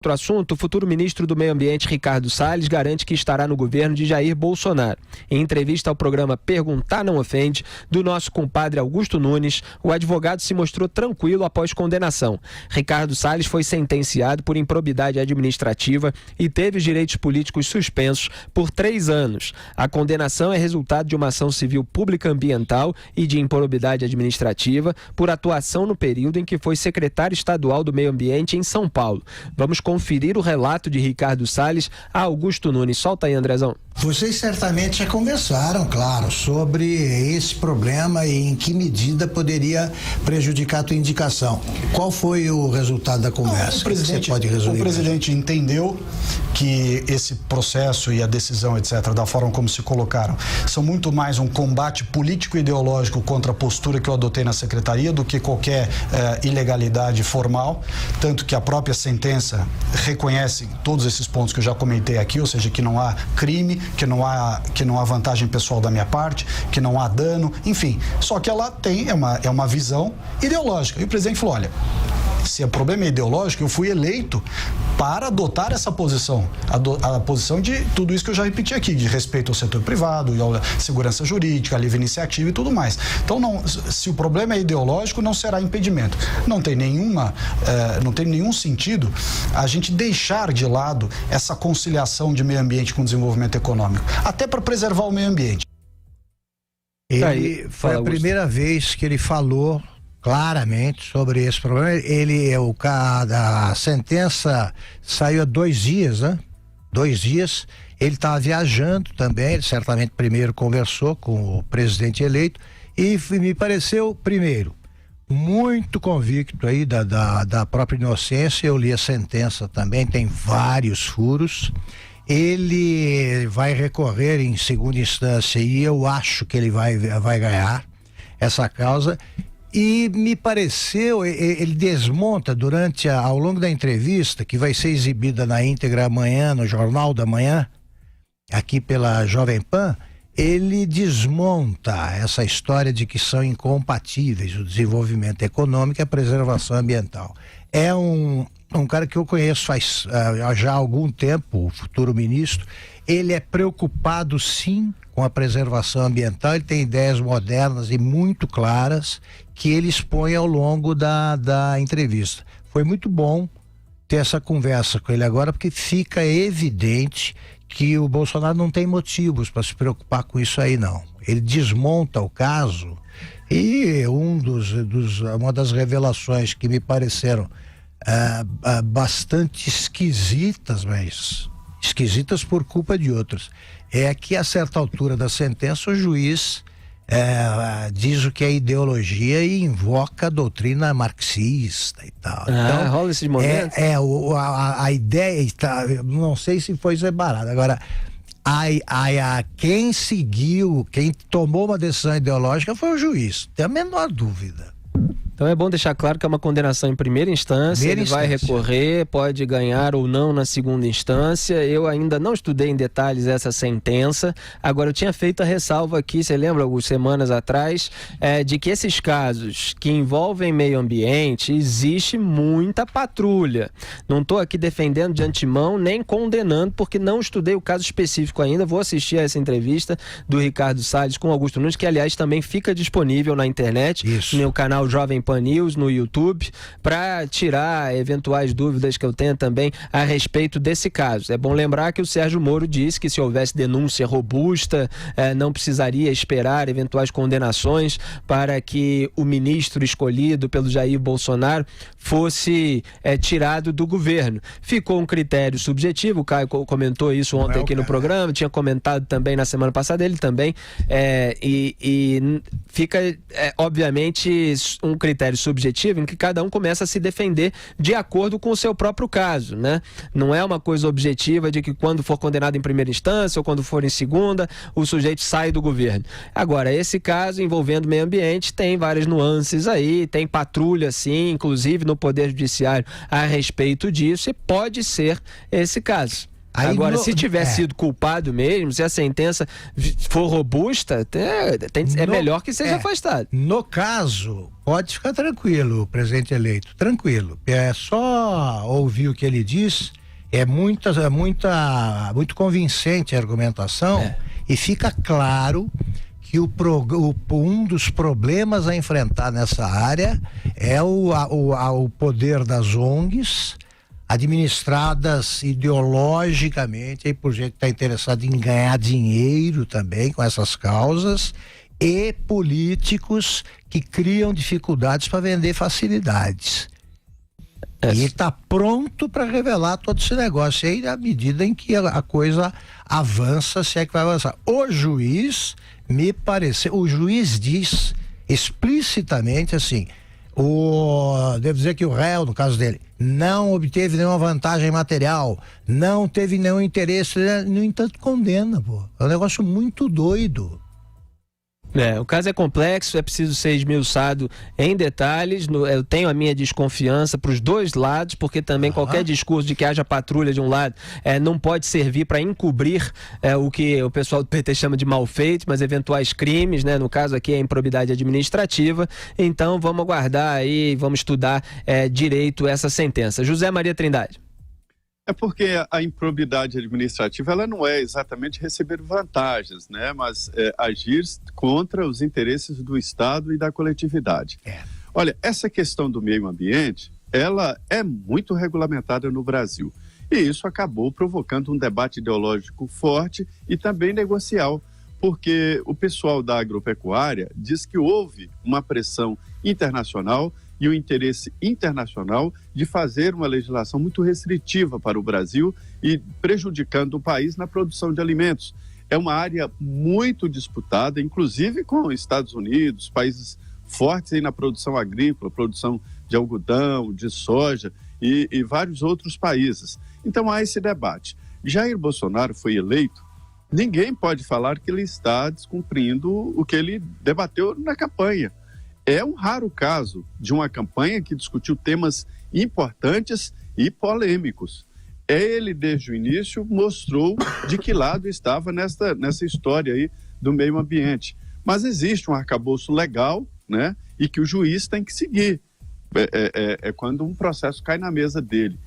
Outro assunto, o futuro ministro do Meio Ambiente, Ricardo Salles, garante que estará no governo de Jair Bolsonaro. Em entrevista ao programa Perguntar Não Ofende, do nosso compadre Augusto Nunes, o advogado se mostrou tranquilo após condenação. Ricardo Salles foi sentenciado por improbidade administrativa e teve os direitos políticos suspensos por 3 anos. A condenação é resultado de uma ação civil pública ambiental e de improbidade administrativa por atuação no período em que foi secretário estadual do Meio Ambiente em São Paulo. Vamos conferir o relato de Ricardo Salles a Augusto Nunes. Solta aí, Andrezão. Vocês certamente já conversaram, claro, sobre esse problema e em que medida poderia prejudicar a tua indicação. Qual foi o resultado da conversa? O presidente entendeu que esse processo e a decisão, etc., da forma como se colocaram, são muito mais um combate político e ideológico contra a postura que eu adotei na secretaria do que qualquer ilegalidade formal, tanto que a própria sentença reconhece todos esses pontos que eu já comentei aqui, ou seja, que não há crime, que não há vantagem pessoal da minha parte, que não há dano, enfim. Só que ela tem, é uma visão ideológica. E o presidente falou, olha, se o problema é ideológico, eu fui eleito para adotar essa posição, a posição de tudo isso que eu já repeti aqui, de respeito ao setor privado, à segurança jurídica, à livre iniciativa e tudo mais. Então, se o problema é ideológico, não será impedimento. Não tem nenhum sentido a gente deixar de lado essa Conciliação de meio ambiente com desenvolvimento econômico, até para preservar o meio ambiente. Foi a primeira vez que ele falou claramente sobre esse problema. A sentença saiu há 2 dias, né? 2 dias. Ele estava viajando também, ele certamente primeiro conversou com o presidente eleito e me pareceu, primeiro, muito convicto aí da própria inocência. Eu li a sentença também, tem vários furos. Ele vai recorrer em segunda instância e eu acho que ele vai ganhar essa causa. E me pareceu, ele desmonta ao longo da entrevista, que vai ser exibida na íntegra amanhã, no Jornal da Manhã, aqui pela Jovem Pan, ele desmonta essa história de que são incompatíveis o desenvolvimento econômico e a preservação ambiental. É um cara que eu conheço faz já algum tempo, o futuro ministro. Ele é preocupado, sim, com a preservação ambiental. Ele tem ideias modernas e muito claras que ele expõe ao longo da entrevista. Foi muito bom ter essa conversa com ele agora, porque fica evidente que o Bolsonaro não tem motivos para se preocupar com isso aí, não. Ele desmonta o caso e uma das revelações que me pareceram bastante esquisitas, mas esquisitas por culpa de outros, é que a certa altura da sentença o juiz diz o que é ideologia e invoca a doutrina marxista e tal. Então, rola esses momentos? A ideia, não sei se foi separado. Agora, quem tomou uma decisão ideológica foi o juiz, tem a menor dúvida. Então é bom deixar claro que é uma condenação em primeira instância, ele vai recorrer, pode ganhar ou não na segunda instância. Eu ainda não estudei em detalhes essa sentença. Agora, eu tinha feito a ressalva aqui, você lembra, algumas semanas atrás, de que esses casos que envolvem meio ambiente, existe muita patrulha. Não estou aqui defendendo de antemão, nem condenando, porque não estudei o caso específico ainda. Vou assistir a essa entrevista do Ricardo Salles com Augusto Nunes, que, aliás, também fica disponível na internet, no canal Jovem Pan News, no YouTube, para tirar eventuais dúvidas que eu tenha também a respeito desse caso. É bom lembrar que o Sérgio Moro disse que se houvesse denúncia robusta, não precisaria esperar eventuais condenações para que o ministro escolhido pelo Jair Bolsonaro fosse tirado do governo. Ficou um critério subjetivo, o Caio comentou isso ontem aqui no programa, tinha comentado também na semana passada, ele também, e fica, obviamente, um critério subjetivo em que cada um começa a se defender de acordo com o seu próprio caso, né? Não é uma coisa objetiva de que quando for condenado em primeira instância ou quando for em segunda, o sujeito sai do governo. Agora, esse caso envolvendo meio ambiente tem várias nuances aí, tem patrulha sim, inclusive no Poder Judiciário a respeito disso, e pode ser esse caso. Agora, se tiver sido culpado mesmo, se a sentença for robusta, é melhor que seja afastado. No caso, pode ficar tranquilo, o presidente eleito, tranquilo. É só ouvir o que ele diz, é muito convincente a argumentação, e fica claro que um dos problemas a enfrentar nessa área é o poder das ONGs, administradas ideologicamente aí por gente que está interessado em ganhar dinheiro também com essas causas, e políticos que criam dificuldades para vender facilidades. E está pronto para revelar todo esse negócio aí à medida em que a coisa avança, se é que vai avançar. O juiz diz explicitamente assim: devo dizer que o réu, no caso dele, não obteve nenhuma vantagem material, não teve nenhum interesse, no entanto condena, pô. É um negócio muito doido. O caso é complexo, é preciso ser esmiuçado em detalhes. Eu tenho a minha desconfiança para os dois lados, porque também qualquer discurso de que haja patrulha de um lado não pode servir para encobrir o que o pessoal do PT chama de mal feito, mas eventuais crimes, né? No caso aqui é improbidade administrativa. Então vamos aguardar aí, vamos estudar direito essa sentença. José Maria Trindade. É porque a improbidade administrativa, ela não é exatamente receber vantagens, né? Mas agir contra os interesses do Estado e da coletividade. Olha, essa questão do meio ambiente, ela é muito regulamentada no Brasil. E isso acabou provocando um debate ideológico forte e também negocial, porque o pessoal da agropecuária diz que houve uma pressão internacional e o interesse internacional de fazer uma legislação muito restritiva para o Brasil e prejudicando o país na produção de alimentos. É uma área muito disputada, inclusive com os Estados Unidos, países fortes aí na produção agrícola, produção de algodão, de soja e vários outros países. Então há esse debate. Jair Bolsonaro foi eleito, ninguém pode falar que ele está descumprindo o que ele debateu na campanha. É um raro caso de uma campanha que discutiu temas importantes e polêmicos. Ele, desde o início, mostrou de que lado estava nessa história aí do meio ambiente. Mas existe um arcabouço legal, né? E que o juiz tem que seguir. É quando um processo cai na mesa dele.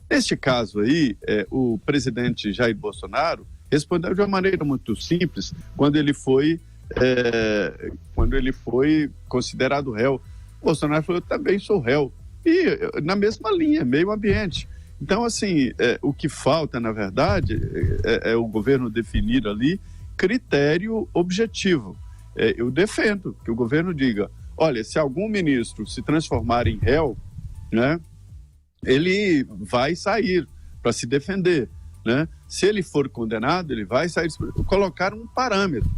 Neste caso aí, o presidente Jair Bolsonaro respondeu de uma maneira muito simples quando ele foi considerado réu. O Bolsonaro falou: eu também sou réu. E na mesma linha, meio ambiente. Então, assim, o que falta, na verdade, é o governo definir ali critério objetivo. Eu defendo que o governo diga: olha, se algum ministro se transformar em réu, né, ele vai sair para se defender, né? Se ele for condenado, ele vai sair, colocar um parâmetro.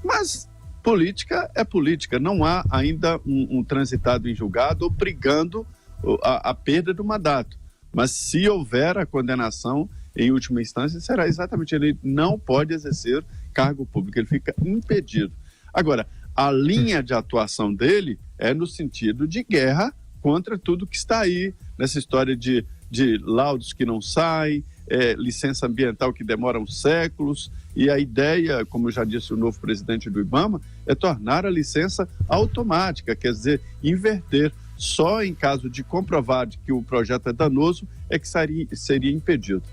Mas política é política, não há ainda um transitado em julgado obrigando a perda do mandato. Mas se houver a condenação, em última instância, será exatamente, ele não pode exercer cargo público, ele fica impedido. Agora, a linha de atuação dele é no sentido de guerra contra tudo que está aí, nessa história de laudos que não saem, licença ambiental que demoram séculos, e a ideia, como já disse o novo presidente do IBAMA, é tornar a licença automática, quer dizer, inverter. Só em caso de comprovar de que o projeto é danoso é que seria impedido.